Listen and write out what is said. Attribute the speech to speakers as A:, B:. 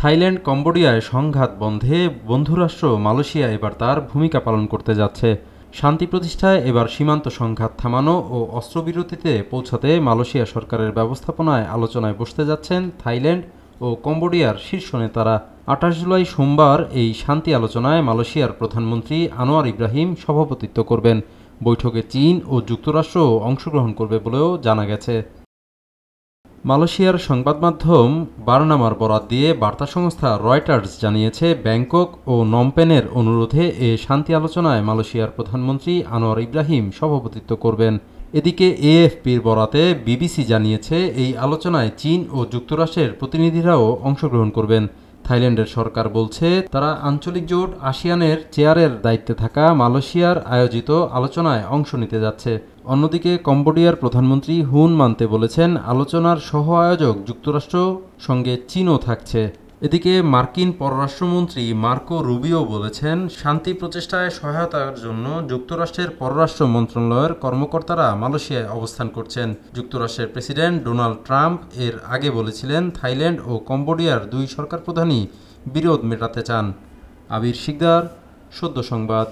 A: Thailand কম্বোডিয়ায় সংঘাত বন্ধে বন্ধুরাষ্ট্র Malaysia এবার তার ভূমিকা পালন করতে যাচ্ছে। শান্তি প্রতিষ্ঠায় এবার সীমান্ত সংঘাত থামানো ও অস্ত্রবিরতিতে পৌঁছাতে মালয়েশিয়া সরকারের ব্যবস্থাপনায় আলোচনায় বসতে যাচ্ছেন থাইল্যান্ড ও কম্বোডিয়ার শীর্ষ নেতারা। ২৮ জুলাই সোমবার এই শান্তি আলোচনায় মালয়েশিয়ার প্রধানমন্ত্রী আনোয়ার ইব্রাহিম সভাপতিত্ব করবেন। বৈঠকে চীন ও যুক্তরাষ্ট্রও অংশগ্রহণ করবে বলেও জানা গেছে। মালয়েশিয়ার সংবাদমাধ্যম বার্নামার বরাত দিয়ে বার্তা সংস্থা রয়টার্স জানিয়েছে, ব্যাংকক ও নমপেনের অনুরোধে এ শান্তি আলোচনায় মালয়েশিয়ার প্রধানমন্ত্রী আনোয়ার ইব্রাহিম সভাপতিত্ব করবেন। এদিকে এএফপির বরাতে বিবিসি জানিয়েছে, এই আলোচনায় চীন ও যুক্তরাষ্ট্রের প্রতিনিধিরাও অংশগ্রহণ করবেন। থাইল্যান্ডের সরকার বলছে, তারা আঞ্চলিক জোট আসিয়ানের চেয়ারের দায়িত্বে থাকা মালয়েশিয়ার আয়োজিত আলোচনায় অংশ নিতে যাচ্ছে। অন্যদিকে কম্বোডিয়ার প্রধানমন্ত্রী হুন মান্তে বলেছেন, আলোচনার সহ আয়োজক যুক্তরাষ্ট্র, সঙ্গে চীনও থাকছে। এদিকে মার্কিন পররাষ্ট্রমন্ত্রী মার্কো রুবিও বলেছেন, শান্তি প্রচেষ্টায় সহায়তার জন্য যুক্তরাষ্ট্রের পররাষ্ট্র মন্ত্রণালয়ের কর্মকর্তারা মালয়েশিয়ায় অবস্থান করছেন। যুক্তরাষ্ট্রের প্রেসিডেন্ট ডোনাল্ড ট্রাম্প এর আগে বলেছিলেন, থাইল্যান্ড ও কম্বোডিয়ার দুই সরকার প্রধানই বিরোধ মেটাতে চান। আবির শিকদার, সদ্য সংবাদ।